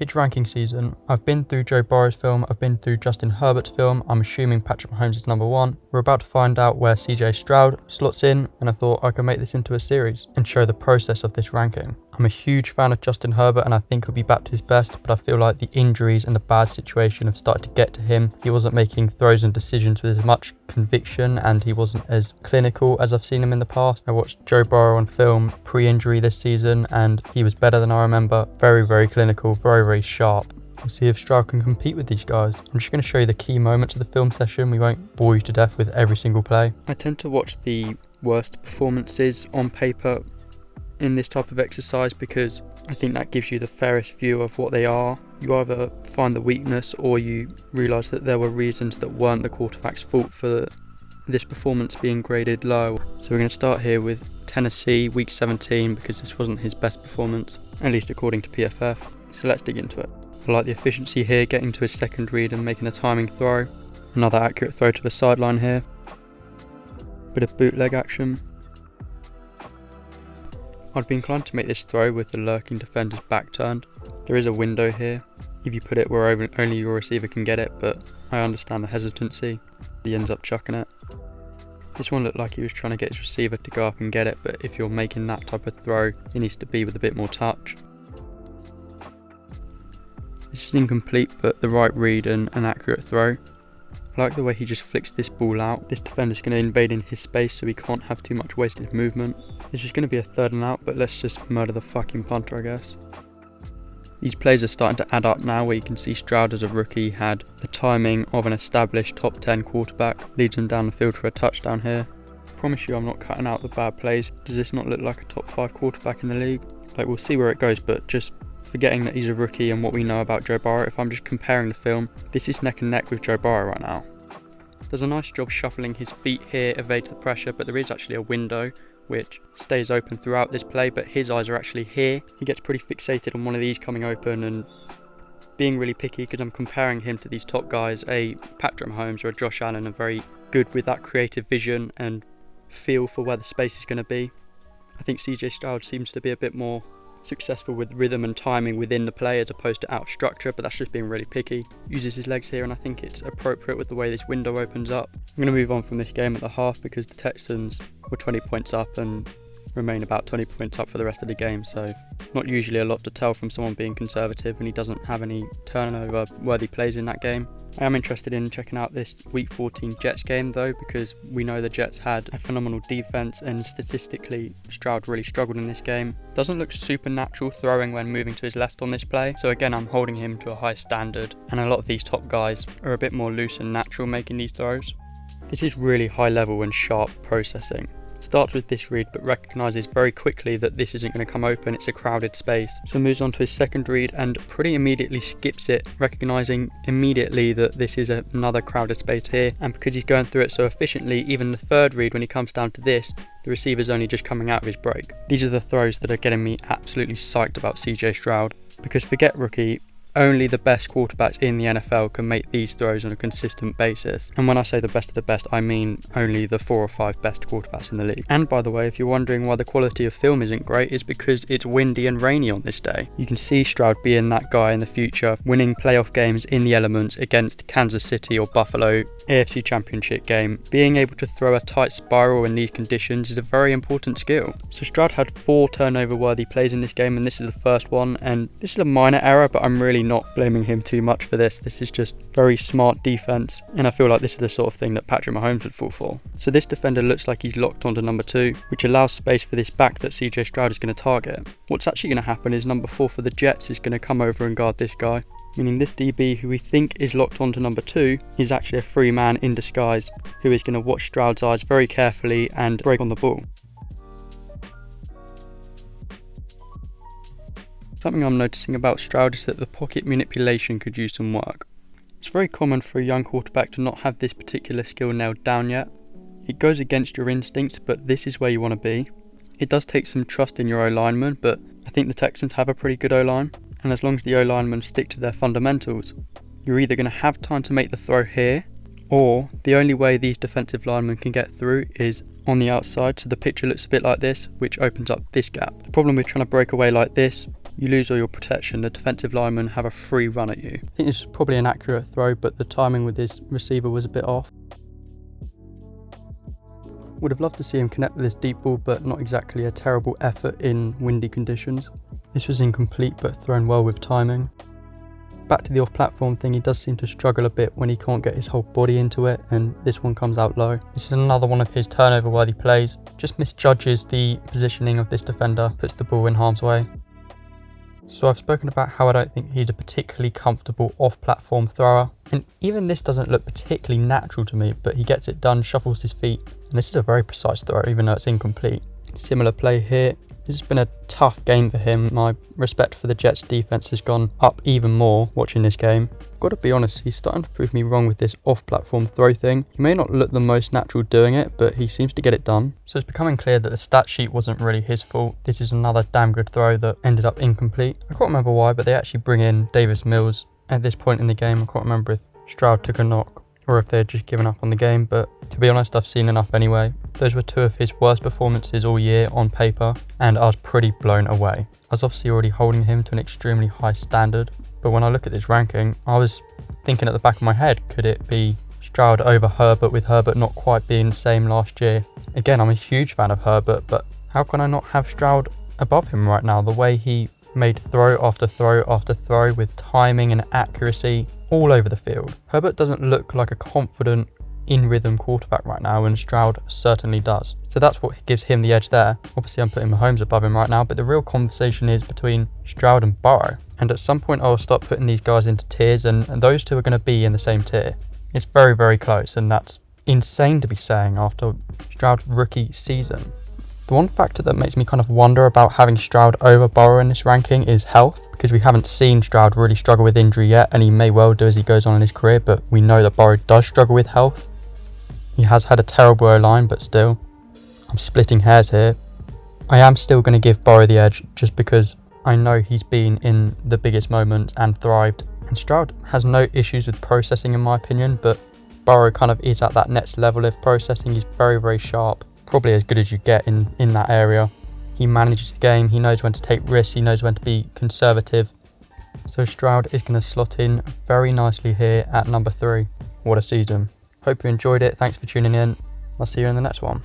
It's ranking season. I've been through Joe Burrow's film, I've been through Justin Herbert's film, I'm assuming Patrick Mahomes is number one. We're about to find out where CJ Stroud slots in, and I thought I could make this into a series and show the process of this ranking. I'm a huge fan of Justin Herbert and I think he'll be back to his best, but I feel like the injuries and the bad situation have started to get to him. He wasn't making throws and decisions with as much conviction and he wasn't as clinical as I've seen him in the past. I watched Joe Burrow on film pre-injury this season and he was better than I remember. Very, very clinical, very, very sharp. We'll see if Stroud can compete with these guys. I'm just going to show you the key moments of the film session. We won't bore you to death with every single play. I tend to watch the worst performances on paper in this type of exercise because I think that gives you the fairest view of what they are. You either find the weakness or you realise that there were reasons that weren't the quarterback's fault for this performance being graded low. So we're going to start here with Tennessee week 17 because this wasn't his best performance, at least according to PFF. So let's dig into it. I like the efficiency here, getting to his second read and making a timing throw. Another accurate throw to the sideline here. Bit of bootleg action. I'd be inclined to make this throw with the lurking defender's back turned. There is a window here, if you put it where only your receiver can get it, but I understand the hesitancy. He ends up chucking it. This one looked like he was trying to get his receiver to go up and get it, but if you're making that type of throw, it needs to be with a bit more touch. This is incomplete, but the right read and an accurate throw. I like the way he just flicks this ball out. This defender's going to invade in his space so he can't have too much wasted movement. This is going to be a 3rd and out, but let's just murder the fucking punter, I guess. These plays are starting to add up now, where you can see Stroud as a rookie had the timing of an established top 10 quarterback. Leads him down the field for a touchdown here. I promise you I'm not cutting out the bad plays. Does this not look like a top 5 quarterback in the league? Like, we'll see where it goes, but just forgetting that he's a rookie and what we know about Joe Burrow, if I'm just comparing the film, this is neck and neck with Joe Burrow right now. Does a nice job shuffling his feet here, evades the pressure, but there is actually a window which stays open throughout this play, but his eyes are actually here. He gets pretty fixated on one of these coming open and being really picky because I'm comparing him to these top guys. A Patrick Mahomes or a Josh Allen are very good with that creative vision and feel for where the space is going to be. I think CJ Stroud seems to be a bit more successful with rhythm and timing within the play as opposed to out of structure, but that's just being really picky. Uses his legs here and I think it's appropriate with the way this window opens up. I'm going to move on from this game at the half because the Texans were 20 points up and remain about 20 points up for the rest of the game, so not usually a lot to tell from someone being conservative, and he doesn't have any turnover worthy plays in that game. I am interested in checking out this week 14 Jets game though, because we know the Jets had a phenomenal defense and statistically Stroud really struggled in this game. Doesn't look supernatural throwing when moving to his left on this play, so again I'm holding him to a high standard, and a lot of these top guys are a bit more loose and natural making these throws. This is really high level and sharp processing. Starts with this read but recognises very quickly that this isn't going to come open, it's a crowded space. So moves on to his second read and pretty immediately skips it, recognising immediately that this is another crowded space here, and because he's going through it so efficiently, even the third read when he comes down to this, the receiver's only just coming out of his break. These are the throws that are getting me absolutely psyched about CJ Stroud, because forget rookie, only the best quarterbacks in the NFL can make these throws on a consistent basis. And when I say the best of the best, I mean only the 4 or 5 best quarterbacks in the league. And by the way, if you're wondering why the quality of film isn't great, it's because it's windy and rainy on this day. You can see Stroud being that guy in the future, winning playoff games in the elements against Kansas City or Buffalo, AFC Championship game. Being able to throw a tight spiral in these conditions is a very important skill. So Stroud had 4 turnover worthy plays in this game, and this is the first one, and this is a minor error, but I'm really not blaming him too much for this. This is just very smart defense, and I feel like this is the sort of thing that Patrick Mahomes would fall for. So this defender looks like he's locked onto number 2, which allows space for this back that CJ Stroud is going to target. What's actually going to happen is number 4 for the Jets is going to come over and guard this guy, meaning this DB who we think is locked onto number 2 is actually a free man in disguise who is going to watch Stroud's eyes very carefully and break on the ball. Something I'm noticing about Stroud is that the pocket manipulation could use some work. It's very common for a young quarterback to not have this particular skill nailed down yet. It goes against your instincts, but this is where you want to be. It does take some trust in your O-lineman, but I think the Texans have a pretty good O-line, and as long as the O-linemen stick to their fundamentals, you're either going to have time to make the throw here, or the only way these defensive linemen can get through is on the outside, so the picture looks a bit like this, which opens up this gap. The problem with trying to break away like this, you lose all your protection, the defensive linemen have a free run at you. I think this is probably an accurate throw, but the timing with this receiver was a bit off. Would have loved to see him connect with this deep ball, but not exactly a terrible effort in windy conditions. This was incomplete, but thrown well with timing. Back to the off-platform thing, he does seem to struggle a bit when he can't get his whole body into it, and this one comes out low. This is another one of his turnover-worthy plays. Just misjudges the positioning of this defender, puts the ball in harm's way. So I've spoken about how I don't think he's a particularly comfortable off-platform thrower, and even this doesn't look particularly natural to me, but he gets it done, shuffles his feet, and this is a very precise throw even though it's incomplete. Similar play here. This has been a tough game for him. My respect for the Jets defense has gone up even more watching this game. I've got to be honest, he's starting to prove me wrong with this off-platform throw thing. He may not look the most natural doing it, but he seems to get it done. So it's becoming clear that the stat sheet wasn't really his fault. This is another damn good throw that ended up incomplete. I can't remember why, but they actually bring in Davis Mills at this point in the game. I can't remember if Stroud took a knock or if they had just given up on the game, but to be honest, I've seen enough anyway. Those were two of his worst performances all year on paper, and I was pretty blown away. I was obviously already holding him to an extremely high standard, but when I look at this ranking, I was thinking at the back of my head, could it be Stroud over Herbert, with Herbert not quite being the same last year? Again, I'm a huge fan of Herbert, but how can I not have Stroud above him right now? The way he made throw after throw after throw with timing and accuracy all over the field. Herbert doesn't look like a confident, in-rhythm quarterback right now, and Stroud certainly does. So that's what gives him the edge there. Obviously, I'm putting Mahomes above him right now, but the real conversation is between Stroud and Burrow. And at some point, I'll start putting these guys into tiers, and those two are going to be in the same tier. It's very, very close, and that's insane to be saying after Stroud's rookie season. The one factor that makes me kind of wonder about having Stroud over Burrow in this ranking is health, because we haven't seen Stroud really struggle with injury yet, and he may well do as he goes on in his career, but we know that Burrow does struggle with health. He has had a terrible O-line, but still, I'm splitting hairs here. I am still going to give Burrow the edge just because I know he's been in the biggest moments and thrived. And Stroud has no issues with processing in my opinion, but Burrow kind of is at that next level of processing. He's very, very sharp, probably as good as you get in that area. He manages the game, he knows when to take risks, he knows when to be conservative. So Stroud is going to slot in very nicely here at number 3. What a season. Hope you enjoyed it. Thanks for tuning in. I'll see you in the next one.